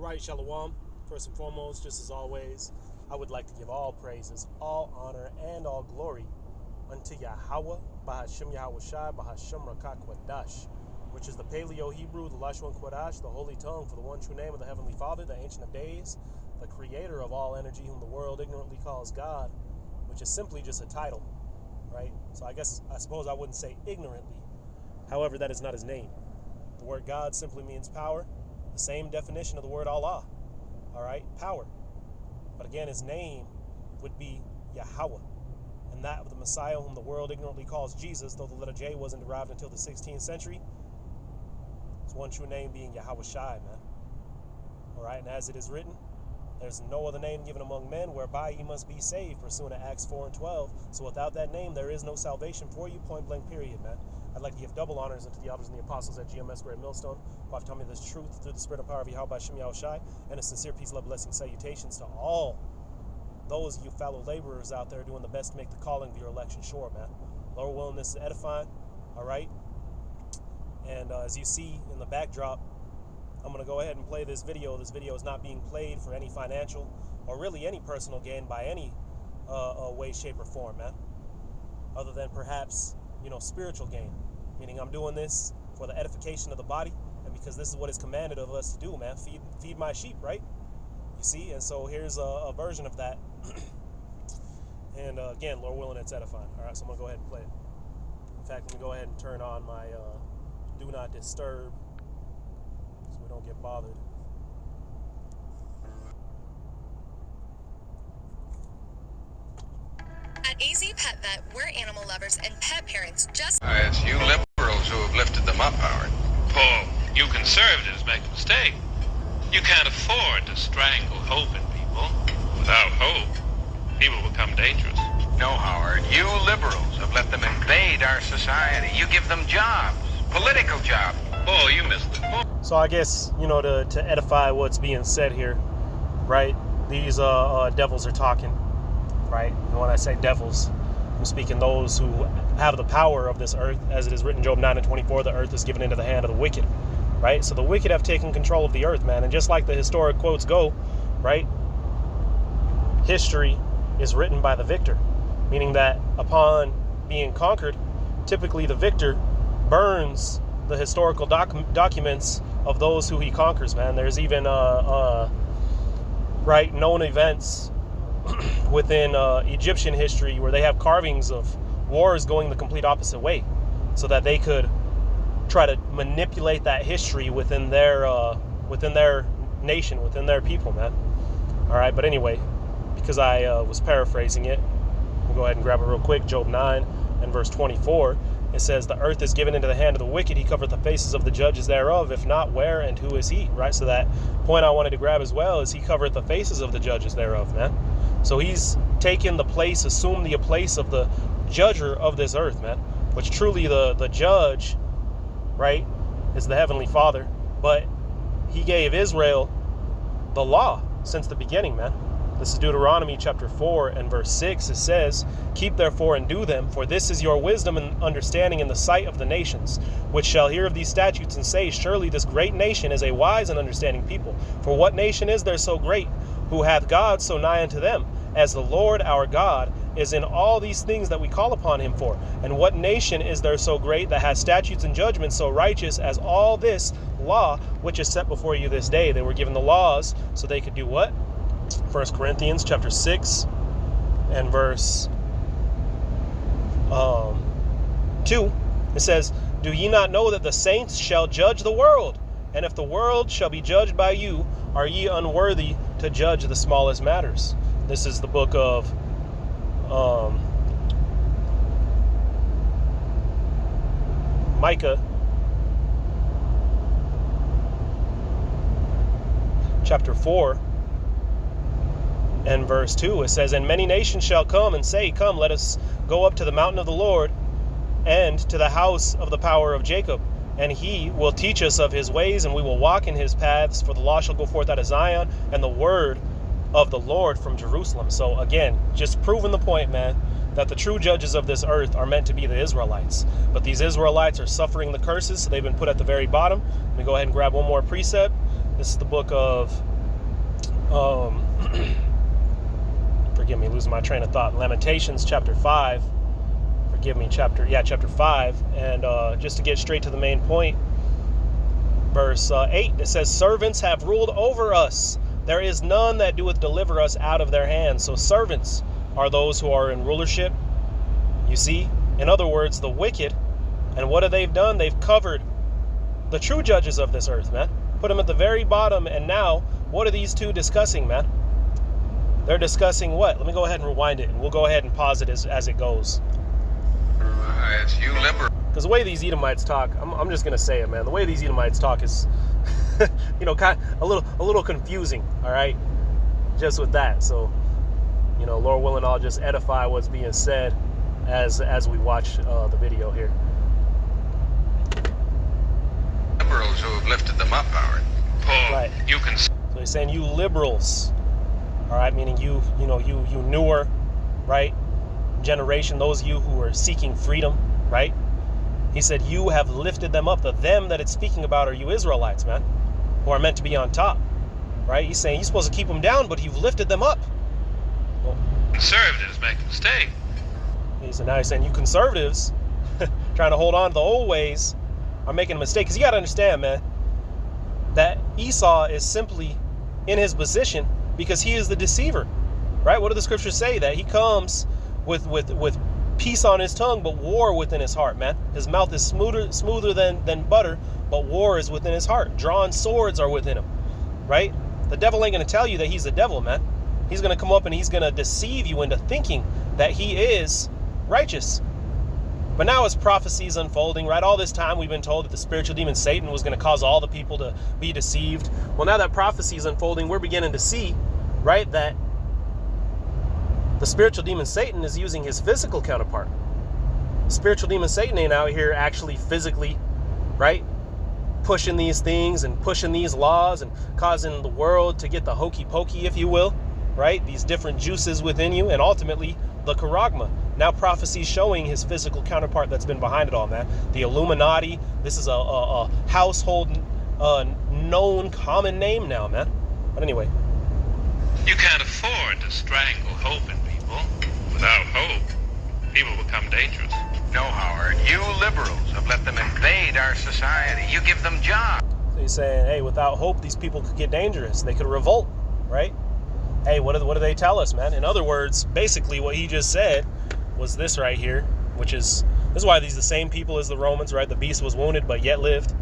right, Shalom. First and foremost, just as always, I would like to give all praises, all honor, and all glory unto Yahweh, Bahashim Yahweh Shai, Bahashim Rakak Kwadash, which is the Paleo Hebrew, the Lashon Kwadash, the holy tongue for the one true name of the Heavenly Father, the Ancient of Days, the creator of all energy, whom the world ignorantly calls God, which is simply just a title, right? So I suppose I wouldn't say ignorantly. However, that is not his name. The word God simply means power, the same definition of the word Allah, all right? Power. But again, his name would be Yahweh, and that of the Messiah whom the world ignorantly calls Jesus, though the letter J wasn't derived until the 16th century. His one true name being Yahweh Shai, man. All right, and as it is written, there's no other name given among men whereby ye must be saved, pursuant to Acts 4:12. So without that name, there is no salvation for you, point blank period, man. I'd like to give double honors unto the elders and the apostles at GMS Great Millstone, who have taught me this truth through the spirit and power of Yahweh Shem Yahweh Shai, and a sincere peace, love, blessing, salutations to all those of you fellow laborers out there doing the best to make the calling of your election sure, man. Lord willing, this is edifying, all right? And as you see in the backdrop, I'm going to go ahead and play this video. This video is not being played for any financial or really any personal gain by any way, shape, or form, man. Other than perhaps, spiritual gain. Meaning I'm doing this for the edification of the body and because this is what is commanded of us to do, man. Feed my sheep, right? You see? And so here's a version of that. And again, Lord willing, it's edifying. All right, so I'm going to go ahead and play it. In fact, let me go ahead and turn on my do not disturb, so we don't get bothered. At AZ Pet Vet, we're animal lovers and pet parents just... It's you liberals who have lifted them up, Howard. Paul, you conservatives make a mistake. You can't afford to strangle hope in people. Without hope, people become dangerous. No, Howard, you liberals have let them invade our society. You give them jobs, political jobs. Paul, you missed the point. So I guess, to edify what's being said here, right? These devils are talking, right? And when I say devils, I'm speaking those who have the power of this earth. As it is written in Job 9:24, the earth is given into the hand of the wicked, right? So the wicked have taken control of the earth, man. And just like the historic quotes go, right? History is written by the victor, meaning that upon being conquered, typically the victor burns the historical documents of those who he conquers, man. There's even known events within Egyptian history where they have carvings of wars going the complete opposite way, so that they could try to manipulate that history within their nation, within their people, man. All right, but anyway, because I was paraphrasing it, we'll go ahead and grab it real quick. Job 9 and verse 24. It says, the earth is given into the hand of the wicked. He covereth the faces of the judges thereof. If not, where and who is he? Right? So that point I wanted to grab as well is he covereth the faces of the judges thereof, man. So he's taken the place, assumed the place of the judger of this earth, man. Which truly the judge, right, is the Heavenly Father. But he gave Israel the law since the beginning, man. This is Deuteronomy chapter 4 and verse 6. It says, keep therefore and do them, for this is your wisdom and understanding in the sight of the nations, which shall hear of these statutes and say, surely this great nation is a wise and understanding people. For what nation is there so great, who hath God so nigh unto them, as the Lord our God is in all these things that we call upon him for? And what nation is there so great that has statutes and judgments so righteous as all this law which is set before you this day? They were given the laws so they could do what? 1 Corinthians chapter 6 and verse 2, it says, do ye not know that the saints shall judge the world? And if the world shall be judged by you, are ye unworthy to judge the smallest matters? This is the book of Micah chapter 4 and verse 2. It says, and many nations shall come and say, come, let us go up to the mountain of the Lord and to the house of the power of Jacob. And he will teach us of his ways, and we will walk in his paths. For the law shall go forth out of Zion, and the word of the Lord from Jerusalem. So again, just proving the point, man, that the true judges of this earth are meant to be the Israelites. But these Israelites are suffering the curses, so they've been put at the very bottom. Let me go ahead and grab one more precept. This is the book of Forgive me, losing my train of thought. Lamentations chapter 5. Forgive me, chapter 5. And just to get straight to the main point, verse 8, it says, servants have ruled over us. There is none that doeth deliver us out of their hands. So servants are those who are in rulership. You see, in other words, the wicked. And what have they done? They've covered the true judges of this earth, man. Put them at the very bottom. And now, what are these two discussing, man? They're discussing what? Let me go ahead and rewind it, and we'll go ahead and pause it as it goes. It's you liberals. Because the way these Edomites talk, I'm just gonna say it, man. The way these Edomites talk is, kind of a little confusing. All right, just with that. So, Lord willing, I'll just edify what's being said as we watch the video here. Liberals who have lifted them up, Howard. Paul, Right. you can... So he's saying you liberals, all right, meaning you newer, right, generation, those of you who are seeking freedom, right? He said you have lifted them up. The them that it's speaking about are you Israelites, man, who are meant to be on top, right? He's saying you're supposed to keep them down, but you've lifted them up. Well, Conservatives make a mistake. now he's saying you conservatives trying to hold on to the old ways are making a mistake. Because you got to understand, man, that Esau is simply in his position because he is the deceiver, right? What do the scriptures say? That he comes with peace on his tongue, but war within his heart, man. His mouth is smoother than butter, but war is within his heart. Drawn swords are within him, right? The devil ain't going to tell you that he's the devil, man. He's going to come up and he's going to deceive you into thinking that he is righteous. But now as prophecy is unfolding, right, all this time we've been told that the spiritual demon Satan was going to cause all the people to be deceived. Well, now that prophecy is unfolding, we're beginning to see, right, that the spiritual demon Satan is using his physical counterpart. Spiritual demon Satan ain't out here actually physically, right, pushing these things and pushing these laws and causing the world to get the hokey pokey, if you will, right? These different juices within you, and ultimately the charagma. Now prophecy showing his physical counterpart that's been behind it all, man. The Illuminati. This is a household known common name now, man. But anyway. You can't afford to strangle hope in people. Without hope, people become dangerous. No, Howard. You liberals have let them invade our society. You give them jobs. So he's saying, hey, without hope, these people could get dangerous. They could revolt, right? Hey, what do they tell us, man? In other words, basically what he just said was this right here, which is, this is why these are the same people as the Romans, right? The beast was wounded, but yet lived.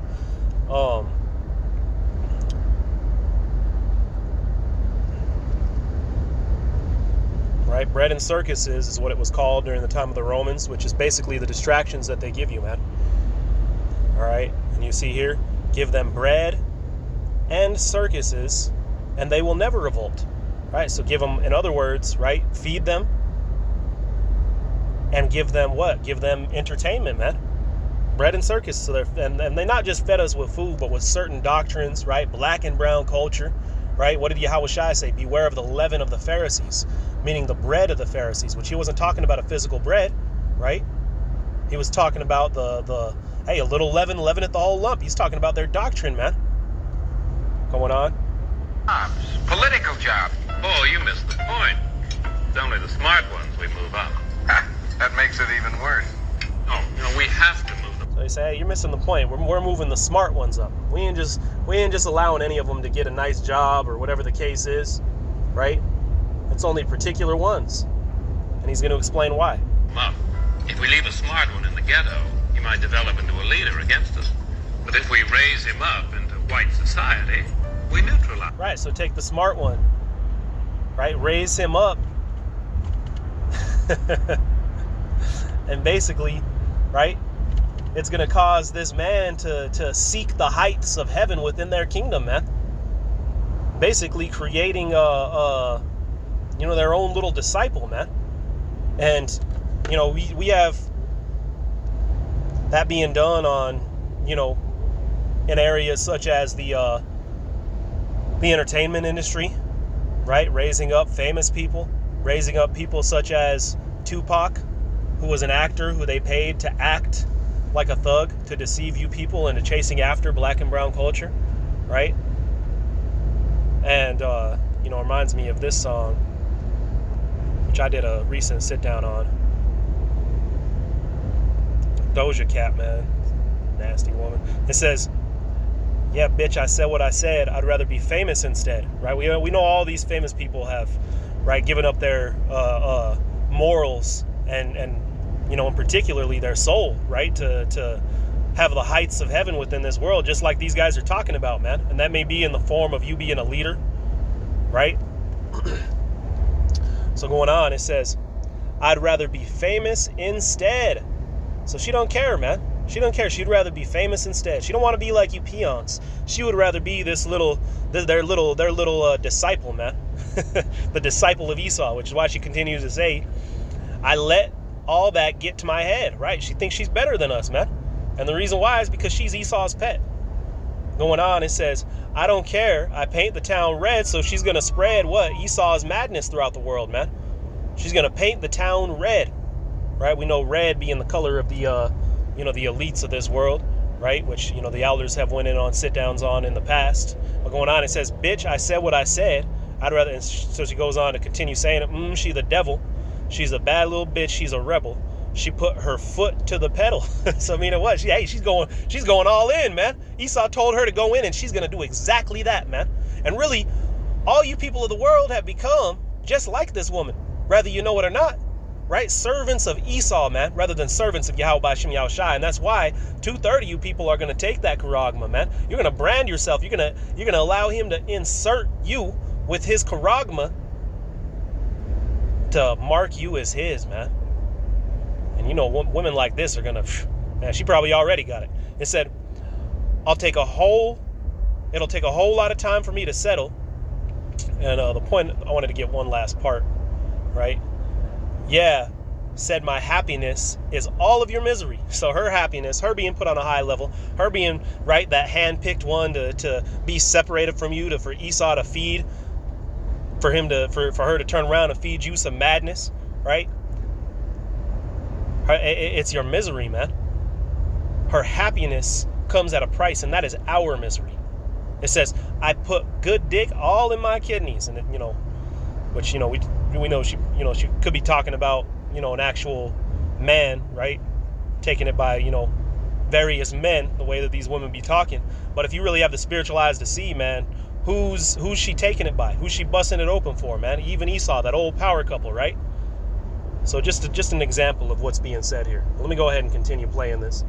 Right? Bread and circuses is what it was called during the time of the Romans, which is basically the distractions that they give you, man. All right? And you see here, give them bread and circuses, and they will never revolt. Right? So give them, in other words, right? Feed them and give them what? Give them entertainment, man. Bread and circus. So and they not just fed us with food, but with certain doctrines, right? Black and brown culture, right? What did Yahushua say? Beware of the leaven of the Pharisees, meaning the bread of the Pharisees, which he wasn't talking about a physical bread, right? He was talking about the hey, a little leaven leaveneth the whole lump. He's talking about their doctrine, man. Going on. Jobs. Political jobs. Oh, you missed the point. It's only the smart ones we move up. That makes it even worse. No, we have to move them. So they say, hey, you're missing the point. We're moving the smart ones up. We ain't just allowing any of them to get a nice job or whatever the case is, right? It's only particular ones. And he's going to explain why. Up. If we leave a smart one in the ghetto, he might develop into a leader against us. But if we raise him up into white society, we neutralize. Right, so take the smart one, right? Raise him up. And basically, right, it's going to cause this man to seek the heights of heaven within their kingdom, man. Basically creating their own little disciple, man. And we have that being done on in areas such as the entertainment industry, right? Raising up famous people, raising up people such as Tupac, who was an actor who they paid to act like a thug to deceive you people into chasing after black and brown culture, right? And reminds me of this song, which I did a recent sit down on. Doja Cat, man. Nasty woman. It says, yeah, bitch, I said what I said. I'd rather be famous instead, right? We know all these famous people have, right, given up their morals and particularly their soul, right, to have the heights of heaven within this world, just like these guys are talking about, man. And that may be in the form of you being a leader, right? So going on, it says, I'd rather be famous instead. So she don't care, man. She don't care. She'd rather be famous instead. She don't want to be like you peons. She would rather be their little disciple, man. The disciple of Esau, which is why she continues to say, I let all that get to my head, right? She thinks she's better than us, man. And the reason why is because she's Esau's pet. Going on, it says, I don't care. I paint the town red, so she's going to spread what? Esau's madness throughout the world, man. She's going to paint the town red, right? We know red being the color of the the elites of this world, right? Which, the elders have went in on sit-downs on in the past. But going on, it says, bitch, I said what I said. I'd rather, and so she goes on to continue saying it. She's the devil. She's a bad little bitch. She's a rebel. She put her foot to the pedal. So, what? She's going all in, man. Esau told her to go in, and she's going to do exactly that, man. And really, all you people of the world have become just like this woman, whether you know it or not. Right? Servants of Esau, man, rather than servants of Yahweh B'Shem Yahushai. And that's why 2/3 of you people are going to take that charagma, man. You're going to brand yourself. You're going to allow him to insert you with his charagma to mark you as his, man. And women like this are going to, man, she probably already got it. It said, it'll take a whole lot of time for me to settle. And the point, I wanted to get one last part, right? Yeah, said my happiness is all of your misery. So her happiness, her being put on a high level, her being, right, that hand-picked one to be separated from you, for Esau to feed, for her to turn around and feed you some madness, right? It's your misery, man. Her happiness comes at a price, and that is our misery. It says, I put good dick all in my kidneys, and which we know she could be talking about an actual man, right, taking it by various men, the way that these women be talking. But if you really have the spiritual eyes to see, man, who's she taking it by? Who's she busting it open for, man? Even Esau, that old power couple, right? So just an example of what's being said here. Let me go ahead and continue playing this,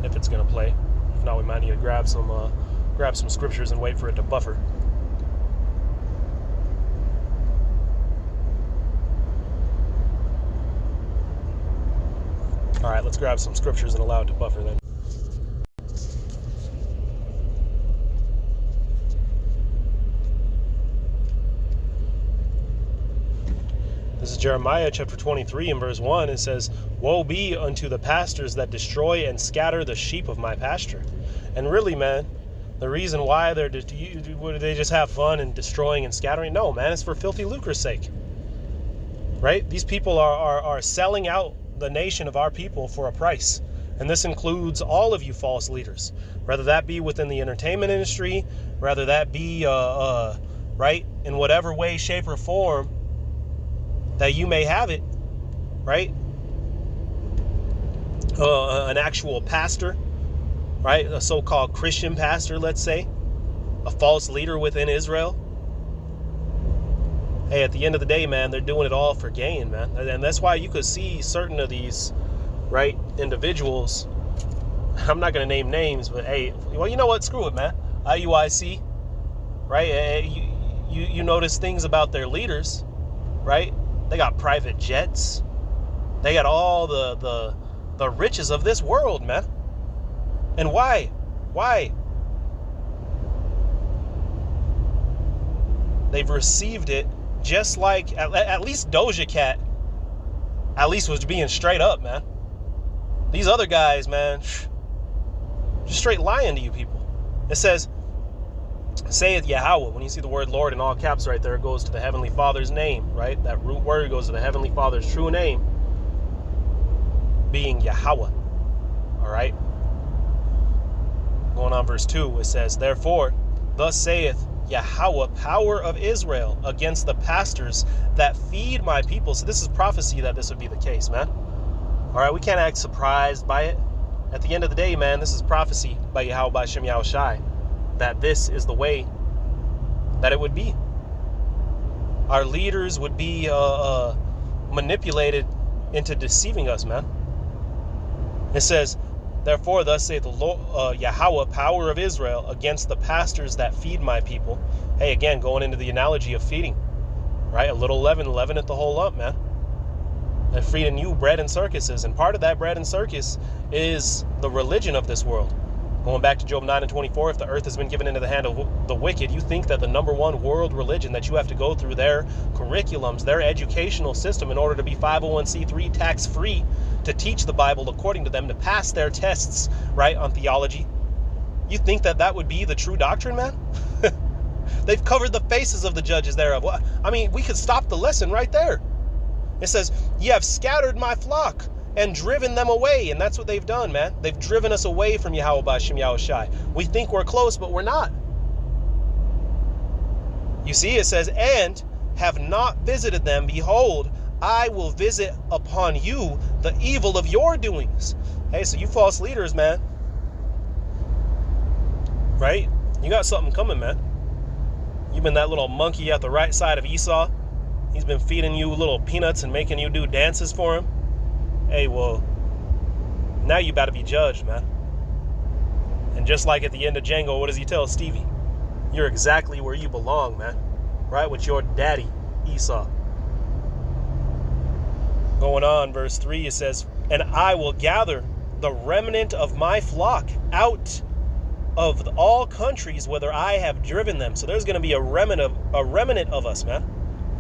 if it's gonna play. If not, we might need to grab some scriptures and wait for it to buffer. All right, let's grab some scriptures and allow it to buffer then. This is Jeremiah chapter 23 and verse 1. It says, woe be unto the pastors that destroy and scatter the sheep of my pasture. And really, man, the reason why do they just have fun and destroying and scattering? No, man, it's for filthy lucre's sake. Right? These people are selling out the nation of our people for a price. And this includes all of you false leaders, whether that be within the entertainment industry, whether that be, right, in whatever way, shape, or form that you may have it, right? An actual pastor, right? A so-called Christian pastor, let's say, a false leader within Israel. Hey, at the end of the day, man, they're doing it all for gain, man. And that's why you could see certain of these, right, individuals. I'm not going to name names, but hey, well, you know what? Screw it, man. IUIC, right? You notice things about their leaders, right? They got private jets. They got all the riches of this world, man. And why? Why? They've received it just like, at least Doja Cat, at least was being straight up, man. These other guys, man, just straight lying to you people. It says, saith Yahweh. When you see the word Lord in all caps right there, it goes to the Heavenly Father's name, right? That root word goes to the Heavenly Father's true name, being Yahweh. All right? Going on verse 2, it says, therefore, thus saith Yahweh, power of Israel, against the pastors that feed my people. So this is prophecy that this would be the case, man. All right, we can't act surprised by it. At the end of the day, man, this is prophecy by Yahweh, by Shem Yahweh Shai, that this is the way that it would be. Our leaders would be manipulated into deceiving us, man. It says, therefore, thus saith the Lord, Yahweh, power of Israel, against the pastors that feed my people. Hey, again, going into the analogy of feeding, right? A little leaven, leaveneth the whole lump, man. They're feeding you bread and circuses, and part of that bread and circus is the religion of this world. Going back to Job 9:24, if the earth has been given into the hand of the wicked, you think that the number one world religion that you have to go through their curriculums, their educational system in order to be 501c3 tax-free, to teach the Bible according to them, to pass their tests, right, on theology. You think that that would be the true doctrine, man? They've covered the faces of the judges thereof. I mean, we could stop the lesson right there. It says, ye have scattered my flock and driven them away. And that's what they've done, man. They've driven us away from Yahweh B'Shem Yahweh Shai. We think we're close, but we're not. You see, it says, and have not visited them. Behold, I will visit upon you the evil of your doings. Hey, so you false leaders, man. Right? You got something coming, man. You've been that little monkey at the right side of Esau. He's been feeding you little peanuts and making you do dances for him. Hey, well, now you about to be judged, man. And just like at the end of Django, what does he tell Stevie? You're exactly where you belong, man. Right? With your daddy, Esau. Going on, verse 3, it says, and I will gather the remnant of my flock out of all countries whither I have driven them. So there's going to be a remnant of us, man.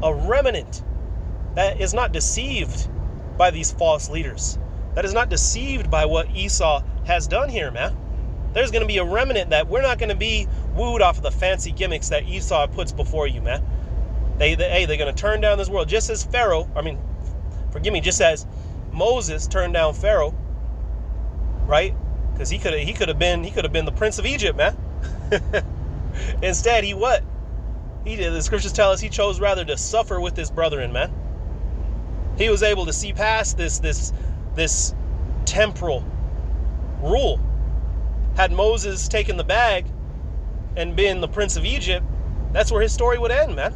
A remnant that is not deceived by these false leaders. That is not deceived by what Esau has done here, man. There's going to be a remnant that we're not going to be wooed off of the fancy gimmicks that Esau puts before you, man. They're going to turn down this world just as just as Moses turned down Pharaoh, right? Because he could have been the prince of Egypt, man. Instead, what? The scriptures tell us he chose rather to suffer with his brethren, man. He was able to see past this temporal rule. Had Moses taken the bag and been the prince of Egypt, that's where his story would end, man.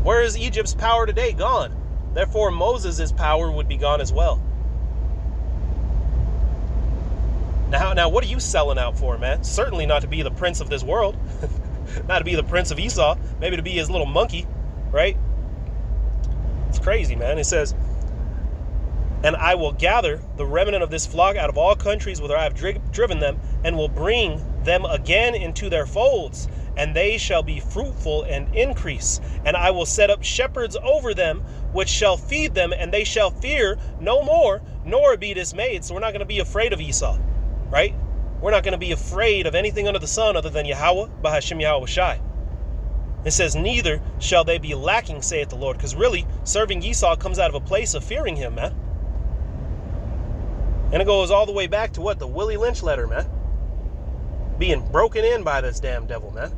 Where is Egypt's power today? Gone. Therefore, Moses' power would be gone as well. Now, what are you selling out for, man? Certainly not to be the prince of this world. Not to be the prince of Esau. Maybe to be his little monkey, right? It's crazy, man. It says, and I will gather the remnant of this flock out of all countries whither I have driven them, and will bring them again into their folds, and they shall be fruitful and increase. And I will set up shepherds over them, which shall feed them, and they shall fear no more, nor be dismayed. So we're not going to be afraid of Esau, right? We're not going to be afraid of anything under the sun other than Yahweh, B'Hashem Yahweh Shai. It says, neither shall they be lacking, saith the Lord. Because really, serving Esau comes out of a place of fearing him, man. And it goes all the way back to what? The Willie Lynch letter, man. Being broken in by this damn devil, man.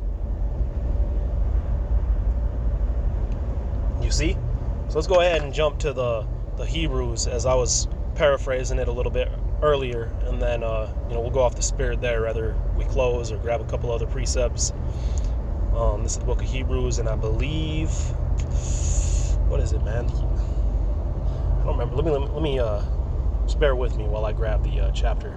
You see? So let's go ahead and jump to the Hebrews, as I was paraphrasing it a little bit earlier, and then we'll go off the spirit there, whether we close or grab a couple other precepts. This is the book of Hebrews, and I believe, what is it, man? I don't remember. Let me just bear with me while I grab the chapter.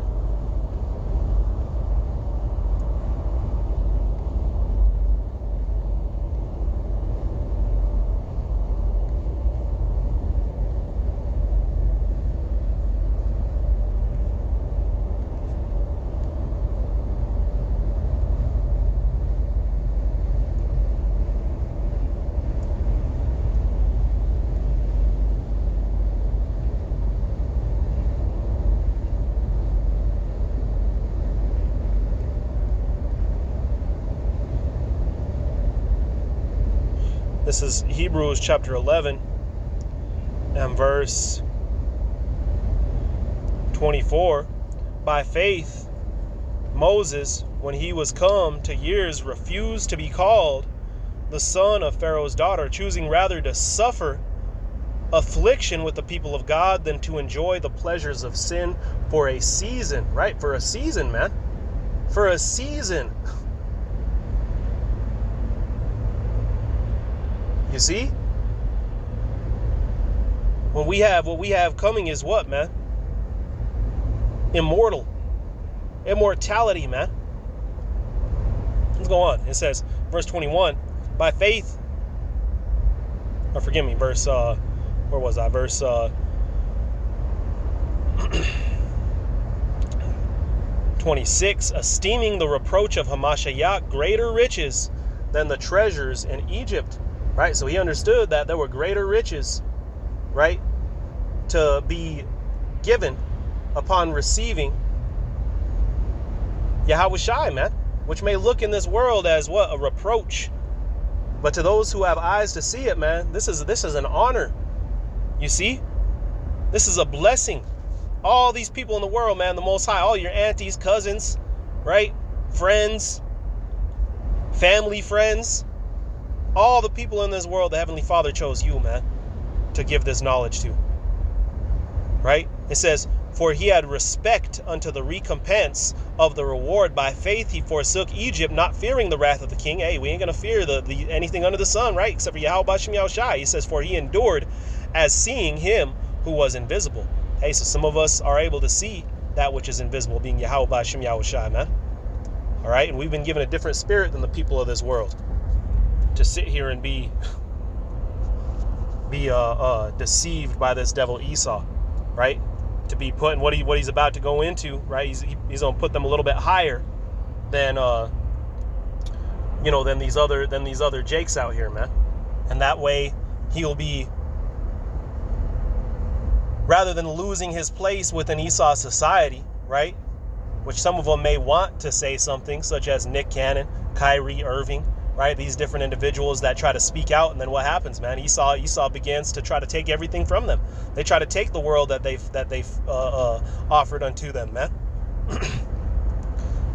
This is Hebrews chapter 11 and verse 24. By faith, Moses, when he was come to years, refused to be called the son of Pharaoh's daughter, choosing rather to suffer affliction with the people of God than to enjoy the pleasures of sin for a season, right? For a season, man. For a season. You see? What we have coming is what, man? Immortality, man. Let's go on. It says, verse 21, by faith, or forgive me, verse, where was I? Verse 26, esteeming the reproach of Hamashiach greater riches than the treasures in Egypt, right? So he understood that there were greater riches, right, to be given upon receiving Yahawashi, man, which may look in this world as what? A reproach. But to those who have eyes to see it, man, this is an honor. You see? This is a blessing. All these people in the world, man, the Most High, all your aunties, cousins, right? Friends, family friends, all the people in this world, the Heavenly Father chose you, man, to give this knowledge to. Right? It says, for he had respect unto the recompense of the reward. By faith he forsook Egypt, not fearing the wrath of the king. Hey, we ain't going to fear the anything under the sun, right? Except for Yahweh Bashem Yahushai. He says, for he endured as seeing him who was invisible. Hey, so some of us are able to see that which is invisible, being Yahweh Bashem Yahushai, man. All right? And we've been given a different spirit than the people of this world to sit here and be deceived by this devil Esau, right? To be put in what he's about to go into, right? He's gonna put them a little bit higher than than these other Jakes out here, man. And that way he'll be, rather than losing his place within Esau's society, right? Which some of them may want to say something, such as Nick Cannon, Kyrie Irving, right? These different individuals that try to speak out, and then what happens, man? Esau begins to try to take everything from them. They try to take the world that they've offered unto them, man.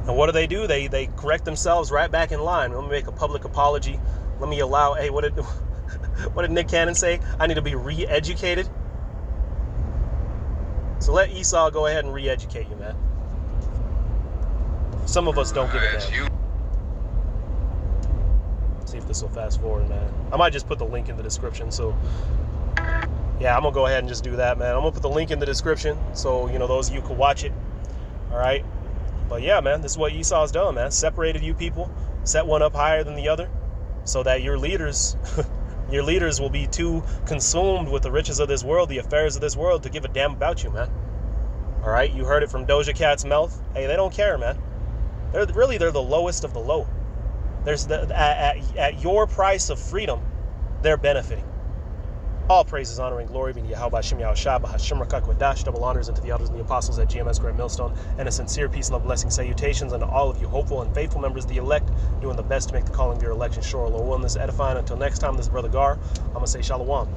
And what do? They correct themselves right back in line. Let me make a public apology. Let me allow. Hey, what did Nick Cannon say? I need to be re-educated. So let Esau go ahead and re-educate you, man. Some of us don't give a damn. See if this will fast forward, man. I might just put the link in the description. So yeah, I'm gonna go ahead and just do that, man. I'm gonna put the link in the description so those of you could watch it. All right. But yeah, man, this is what Esau's done, man. Separated you people, set one up higher than the other, so that your leaders will be too consumed with the riches of this world, the affairs of this world, to give a damn about you, man. All right, you heard it from Doja Cat's mouth. Hey, they don't care, man. They're the lowest of the low. There's at your price of freedom, they're benefiting. All praises, honor, and glory be to Yahweh Bashem Yahushua, Bahashem Rakak Wadash, double honors unto the elders and the apostles at GMS Great Millstone, and a sincere peace, love, blessing, salutations unto all of you hopeful and faithful members of the elect, doing the best to make the calling of your election sure. Lord willing, this edifying. Until next time, this is Brother Gar. I'm going to say Shalom.